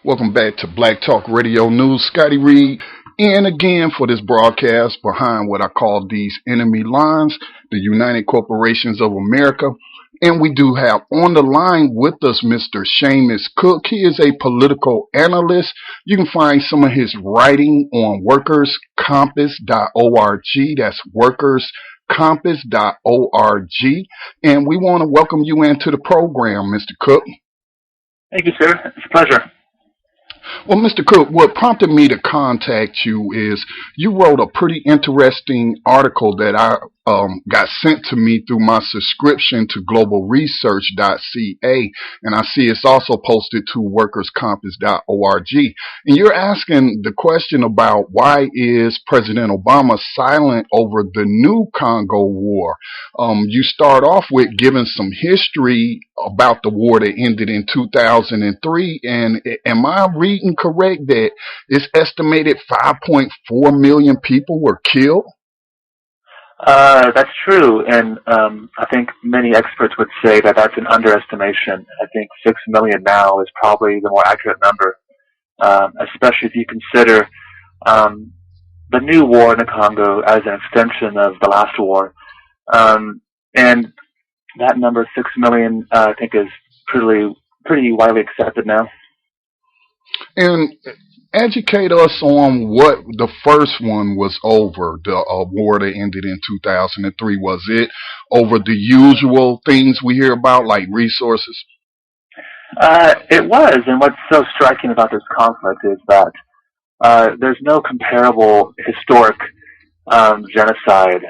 Welcome back to Black Talk Radio News. Scotty Reed in again for this broadcast behind what I call these enemy lines, the United Corporations of America. And we do have on the line with us Mr. Shamus Cooke. He is a political analyst. You can find some of his writing on workerscompass.org. That's workerscompass.org. And we want to welcome you into the program, Mr. Cooke. Thank you, sir. It's a pleasure. Well, Mr. Cooke, what prompted me to contact you is you wrote a pretty interesting article that I got sent to me through my subscription to globalresearch.ca, and I see it's also posted to workerscompass.org. And you're asking the question about why is President Obama silent over the new Congo war? You start off with giving some history about the war that ended in 2003, and am I reading correct that it's estimated 5.4 million people were killed? That's true, and I think many experts would say that that's an underestimation. I think 6 million now is probably the more accurate number, especially if you consider the new war in the Congo as an extension of the last war. And that number, 6 million, I think is pretty widely accepted now. And educate us on what the first one was over, the war that ended in 2003. Was it over the usual things we hear about, like resources? It was, and what's so striking about this conflict is that there's no comparable historic genocide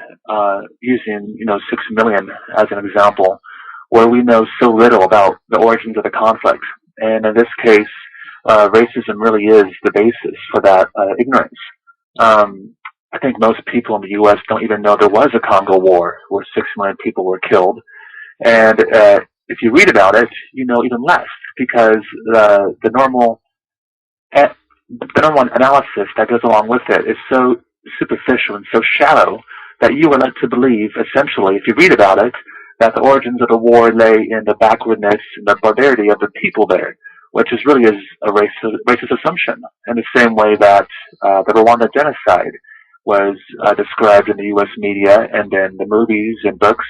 using 6 million as an example, where we know so little about the origins of the conflict. And in this case, racism really is the basis for that ignorance. I think most people in the U.S. don't even know there was a Congo war where 6 million people were killed. And if you read about it, you know even less, because the normal analysis that goes along with it is so superficial and so shallow that you are led to believe, essentially, if you read about it, that the origins of the war lay in the backwardness and the barbarity of the people there, which is really a racist assumption, in the same way that the Rwanda genocide was described in the U.S. media and in the movies and books,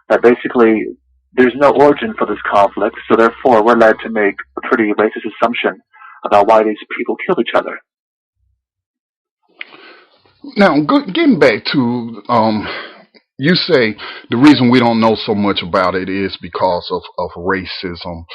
that basically there's no origin for this conflict, so therefore we're led to make a pretty racist assumption about why these people killed each other. Now, getting back to, you say the reason we don't know so much about it is because of racism.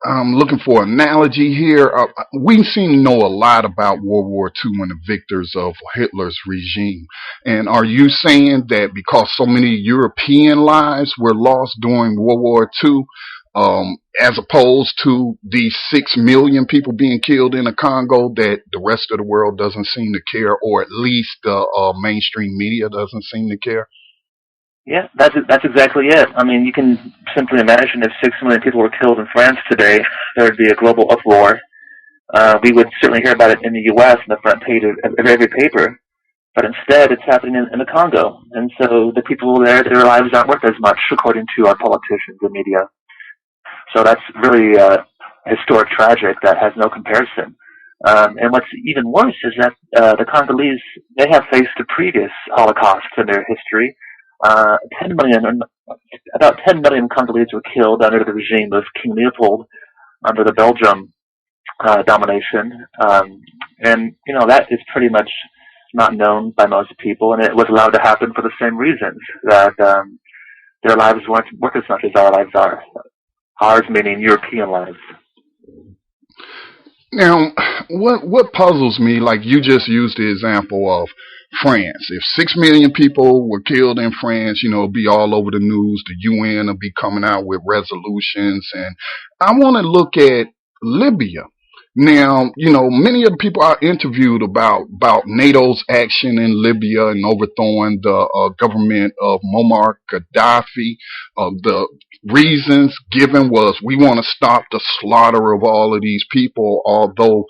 I'm looking for an analogy here. We seem to know a lot about World War II and the victors of Hitler's regime. And are you saying that because so many European lives were lost during World War II, as opposed to these 6 million people being killed in the Congo, that the rest of the world doesn't seem to care, or at least the mainstream media doesn't seem to care? Yeah, that's exactly it. I mean, you can simply imagine if 6 million people were killed in France today, there would be a global uproar. We would certainly hear about it in the U.S. on the front page of every paper, but instead it's happening in the Congo. And so the people there, their lives aren't worth as much, according to our politicians and media. So that's really a historic tragic that has no comparison. And what's even worse is that the Congolese, they have faced a previous Holocaust in their history. About 10 million Congolese were killed under the regime of King Leopold under the Belgium domination. And, that is pretty much not known by most people, and it was allowed to happen for the same reasons, that their lives weren't worth as much as our lives are. Ours meaning European lives. Now, what puzzles me, like you just used the example of France. If 6 million people were killed in France, it'll be all over the news. The UN will be coming out with resolutions. And I want to look at Libya. Now, many of the people I interviewed about NATO's action in Libya and overthrowing the government of Muammar Gaddafi, the reasons given was we want to stop the slaughter of all of these people, although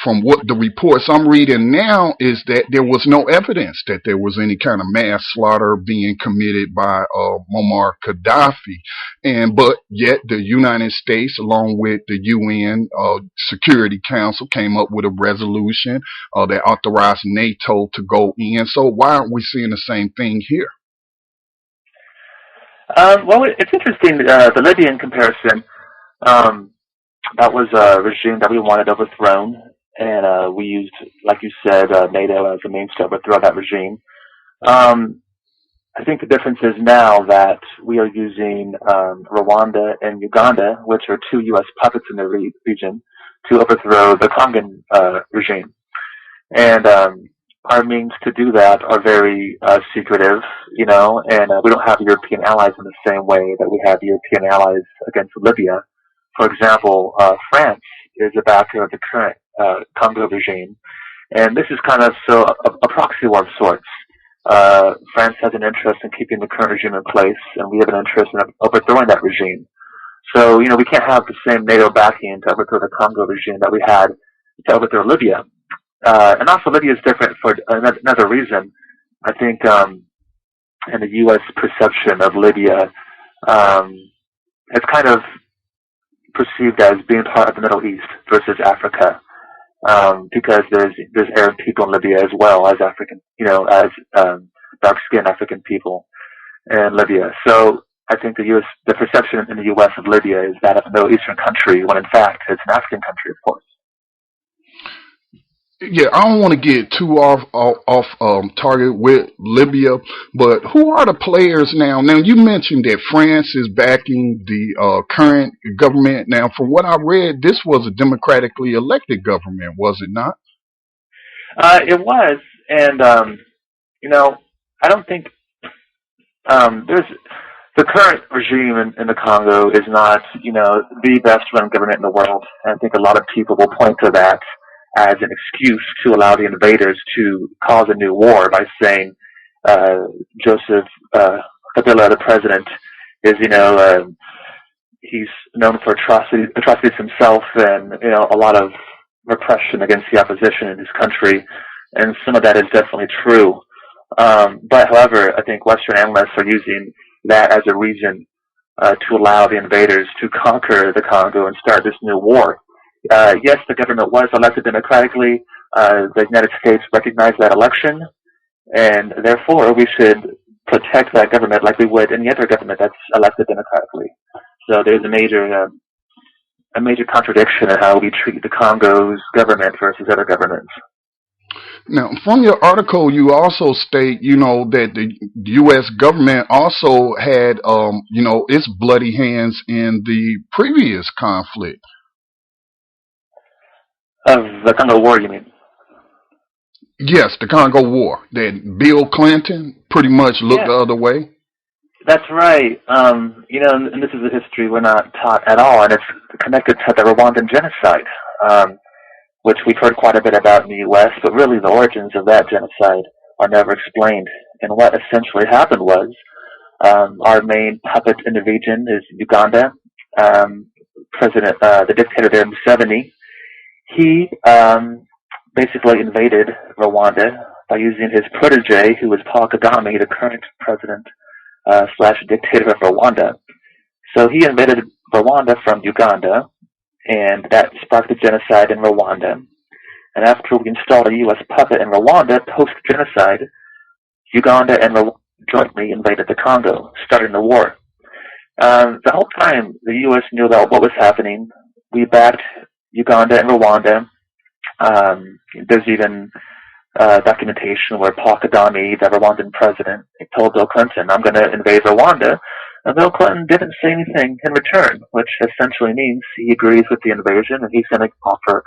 from what the reports I'm reading now is that there was no evidence that there was any kind of mass slaughter being committed by Muammar Gaddafi, and but yet the United States, along with the UN Security Council, came up with a resolution that authorized NATO to go in. So why aren't we seeing the same thing here? Well, it's interesting, the Libyan comparison. That was a regime that we wanted overthrown, and we used, like you said, NATO as a means to overthrow that regime. Um, I think the difference is now that we are using Rwanda and Uganda, which are two U.S. puppets in the region, to overthrow the Congan regime. And our means to do that are very secretive, and we don't have European allies in the same way that we have European allies against Libya. For example, France is a backer of the current Congo regime, and this is kind of a proxy war of sorts. France has an interest in keeping the current regime in place, and we have an interest in overthrowing that regime. So, we can't have the same NATO backing to overthrow the Congo regime that we had to overthrow Libya. And also Libya is different for another reason. I think in the U.S. perception of Libya, it's kind of perceived as being part of the Middle East versus Africa, because there's Arab people in Libya as well as African, as dark-skinned African people in Libya. So I think the perception in the U.S. of Libya is that of a Middle Eastern country, when in fact it's an African country, of course. Yeah, I don't want to get too off target with Libya, but who are the players now? Now you mentioned that France is backing the current government. Now, from what I read, this was a democratically elected government, was it not? It was, and I don't think there's the current regime in the Congo is not, the best run government in the world. And I think a lot of people will point to that as an excuse to allow the invaders to cause a new war by saying Joseph Kabila, the president, is, he's known for atrocities himself, and a lot of repression against the opposition in his country, and some of that is definitely true. But however, I think Western analysts are using that as a reason to allow the invaders to conquer the Congo and start this new war. Yes, the government was elected democratically. The United States recognized that election, and therefore we should protect that government like we would any other government that's elected democratically. So there's a major contradiction in how we treat the Congo's government versus other governments. Now, from your article, you also state, that the U.S. government also had, its bloody hands in the previous conflict. Of the Congo War, you mean? Yes, the Congo War. That Bill Clinton pretty much looked the other way. That's right. And this is a history we're not taught at all, and it's connected to the Rwandan genocide, which we've heard quite a bit about in the U.S., but really the origins of that genocide are never explained. And what essentially happened was our main puppet in the region is Uganda. The dictator there, Museveni, he basically invaded Rwanda by using his protege, who was Paul Kagame, the current president slash dictator of Rwanda. So he invaded Rwanda from Uganda, and that sparked the genocide in Rwanda. And after we installed a U.S. puppet in Rwanda, post-genocide, Uganda and Rwanda jointly invaded the Congo, starting the war. The whole time, the U.S. knew about what was happening. We backed Uganda and Rwanda. There's even documentation where Paul Kagame, the Rwandan president, told Bill Clinton, "I'm going to invade Rwanda." And Bill Clinton didn't say anything in return, which essentially means he agrees with the invasion and he's going to offer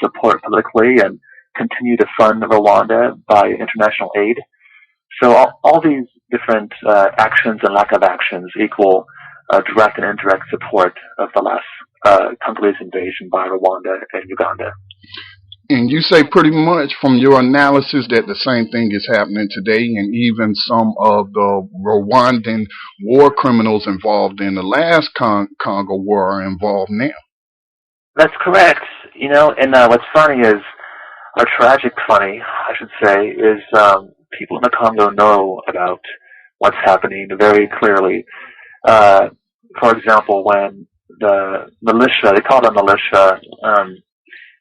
support politically and continue to fund Rwanda by international aid. So all these different actions and lack of actions equal direct and indirect support of the last Congolese invasion by Rwanda and Uganda. And you say pretty much from your analysis that the same thing is happening today, and even some of the Rwandan war criminals involved in the last Congo war are involved now. That's correct. And what's funny is, or tragic funny, I should say, is people in the Congo know about what's happening very clearly. Uh, for example, when the militia, they call it a militia,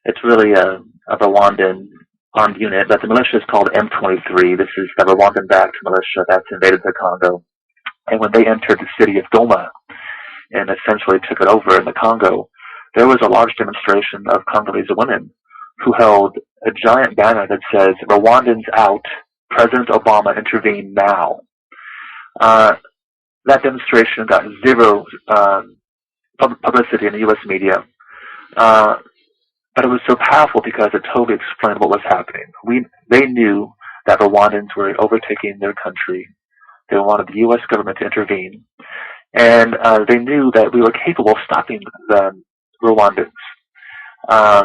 it's really a Rwandan armed unit, but the militia is called M23. This is the Rwandan-backed militia that's invaded the Congo. And when they entered the city of Goma and essentially took it over in the Congo, there was a large demonstration of Congolese women who held a giant banner that says, "Rwandans out, President Obama intervene now." Uh, that demonstration got zero publicity in the U.S. media, uh, but it was so powerful because it totally explained what was happening. They knew that Rwandans were overtaking their country. They wanted the U.S. government to intervene, and they knew that we were capable of stopping the Rwandans.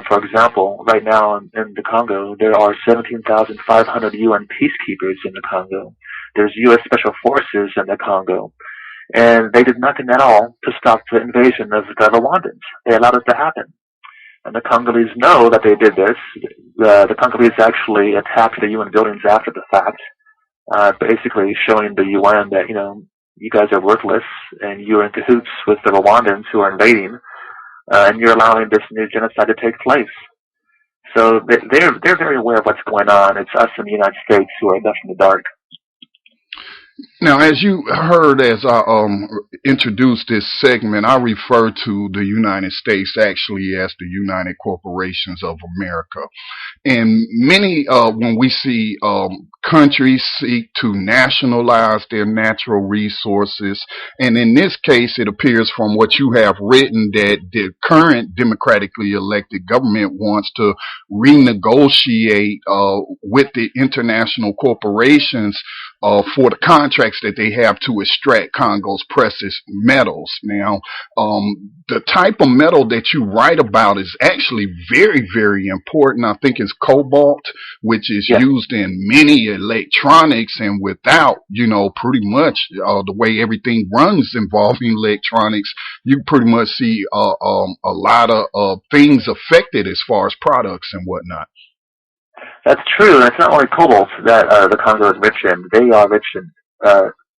For example, right now in the Congo, there are 17,500 UN peacekeepers in the Congo. There's U.S. Special Forces in the Congo. And they did nothing at all to stop the invasion of the Rwandans. They allowed it to happen. And the Congolese know that they did this. The Congolese actually attacked the UN buildings after the fact, basically showing the UN that, you guys are worthless and you're in cahoots with the Rwandans who are invading, and you're allowing this new genocide to take place. So they're very aware of what's going on. It's us in the United States who are left in the dark. Now, as you heard, as I introduced this segment, I refer to the United States actually as the United Corporations of America. And many, when we see countries seek to nationalize their natural resources, and in this case, it appears from what you have written that the current democratically elected government wants to renegotiate with the international corporations for the contracts that they have to extract Congo's precious metals. Now, the type of metal that you write about is actually very, very important. I think it's cobalt, which is used in many electronics, and without, pretty much the way everything runs involving electronics, you pretty much see a lot of things affected as far as products and whatnot. That's true, and it's not only cobalt that the Congo is rich in. They are rich in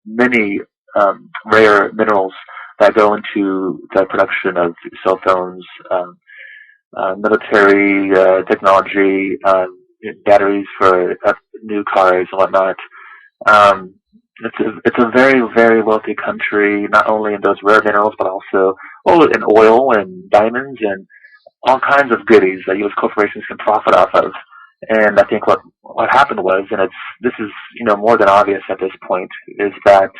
many rare minerals that go into the production of cell phones, military technology, batteries for new cars and whatnot. Um, it's a very, very wealthy country, not only in those rare minerals, but also in oil and diamonds and all kinds of goodies that U.S. corporations can profit off of. And I think what happened was, and this is more than obvious at this point, is that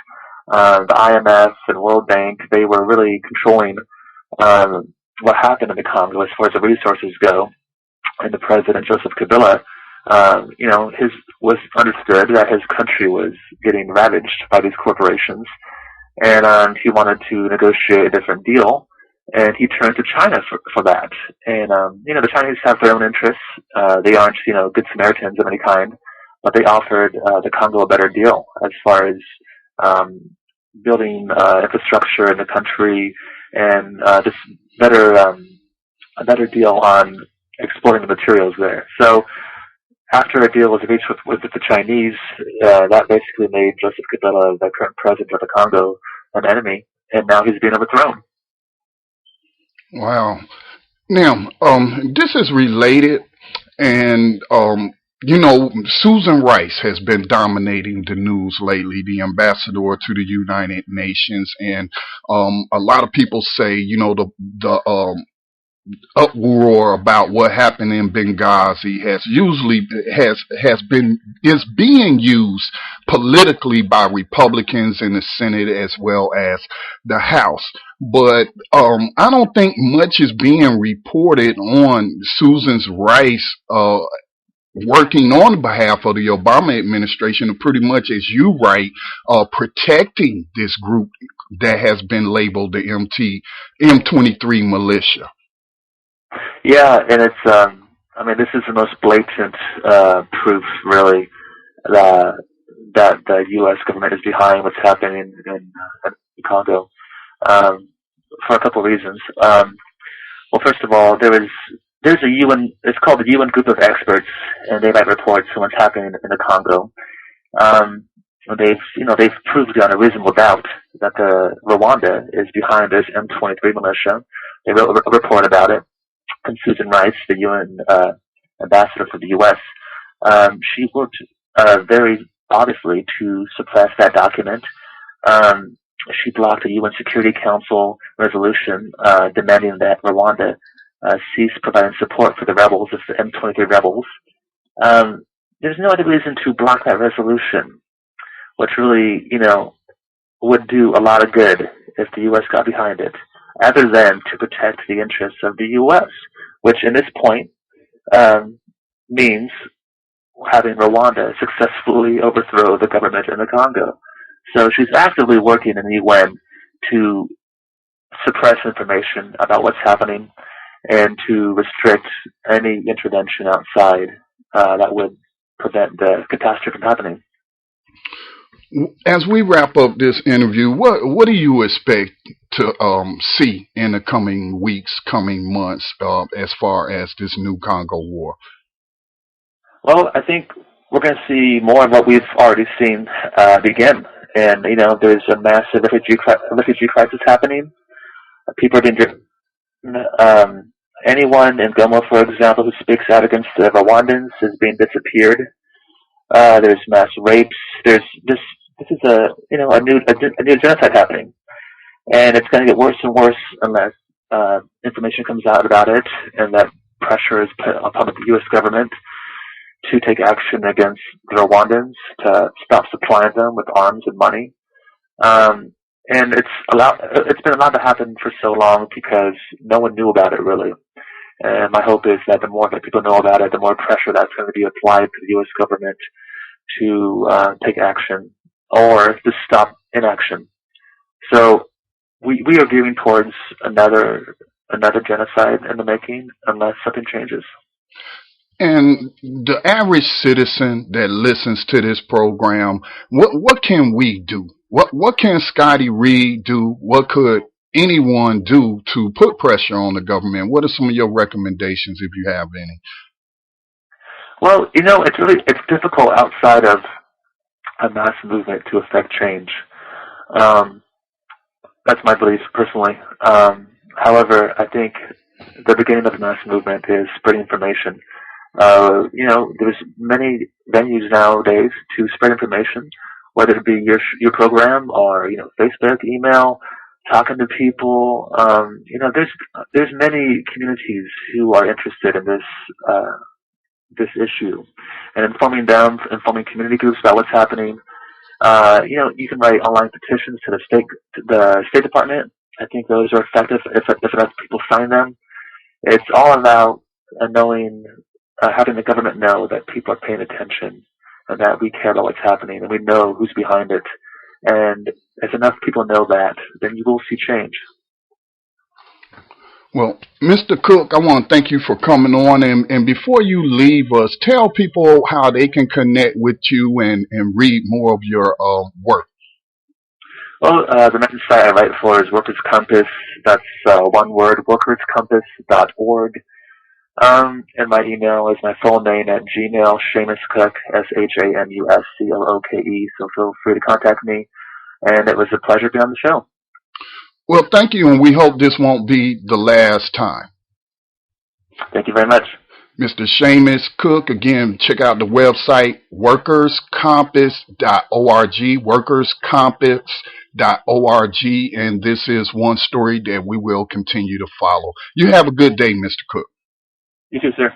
the IMF and World Bank, they were really controlling what happened in the Congo as far as the resources go. And the president Joseph Kabila, his was understood that his country was getting ravaged by these corporations, and he wanted to negotiate a different deal. And he turned to China for that. And, the Chinese have their own interests. They aren't, good Samaritans of any kind, but they offered the Congo a better deal as far as building infrastructure in the country and just a better deal on exporting the materials there. So after a deal was reached with the Chinese, that basically made Joseph Kabila, the current president of the Congo, an enemy, and now he's being overthrown. Wow. Now, this is related, and Susan Rice has been dominating the news lately, the ambassador to the United Nations, and a lot of people say, the uproar about what happened in Benghazi is being used politically by Republicans in the Senate as well as the House. But I don't think much is being reported on Susan Rice working on behalf of the Obama administration, and pretty much, as you write, protecting this group that has been labeled the M23 militia. Yeah, and it's, this is the most blatant proof, really, that the U.S. government is behind what's happening in Congo, for a couple of reasons. Well, first of all, there was there's a UN. It's called the UN Group of Experts, and they might report on what's happening in the Congo. Um, they've proved beyond a reasonable doubt that Rwanda is behind this M23 militia. They wrote a report about it. And Susan Rice, the UN ambassador for the U.S., she worked very obviously to suppress that document. Um, she blocked a UN Security Council resolution demanding that Rwanda cease providing support for the rebels, the M23 rebels. Um, there's no other reason to block that resolution, which really, would do a lot of good if the U.S. got behind it, other than to protect the interests of the U.S., which in this point means having Rwanda successfully overthrow the government in the Congo. So she's actively working in the UN to suppress information about what's happening and to restrict any intervention outside that would prevent the catastrophe from happening. As we wrap up this interview, what do you expect to see in the coming weeks, coming months, as far as this new Congo war? Well, I think we're going to see more of what we've already seen begin. And, there's a massive refugee crisis happening. People are being driven. Anyone in Goma, for example, who speaks out against the Rwandans is being disappeared. There's mass rapes. This is a new genocide happening, and it's going to get worse and worse unless information comes out about it, and that pressure is put upon the U.S. government to take action against the Rwandans to stop supplying them with arms and money. And it's been allowed to happen for so long because no one knew about it really. And my hope is that the more that people know about it, the more pressure that's going to be applied to the U.S. government to take action or to stop inaction. So we are gearing towards another genocide in the making unless something changes. And the average citizen that listens to this program, what can we do? What can Scotty Reed do? What could anyone do to put pressure on the government? What are some of your recommendations, if you have any? Well, it's difficult outside of a mass movement to affect change. That's my belief personally. However, I think the beginning of the mass movement is spreading information. There's many venues nowadays to spread information, whether it be your program or Facebook, email, talking to people. There's many communities who are interested in this issue, and informing community groups about what's happening. You can write online petitions to the State Department. I think those are effective if enough people sign them. It's all about having the government know that people are paying attention and that we care about what's happening and we know who's behind it. And if enough people know that, then you will see change. Well, Mr. Cooke, I want to thank you for coming on. And before you leave us, tell people how they can connect with you and read more of your work. Well, the main site I write for is Workers Compass. That's one word, workerscompass.org. And my email is my full name at Gmail, Shamus Cooke, ShamusClooke. So feel free to contact me. And it was a pleasure being on the show. Well, thank you, and we hope this won't be the last time. Thank you very much. Mr. Shamus Cooke, again, check out the website, workerscompass.org, workerscompass.org, and this is one story that we will continue to follow. You have a good day, Mr. Cooke. You too, sir.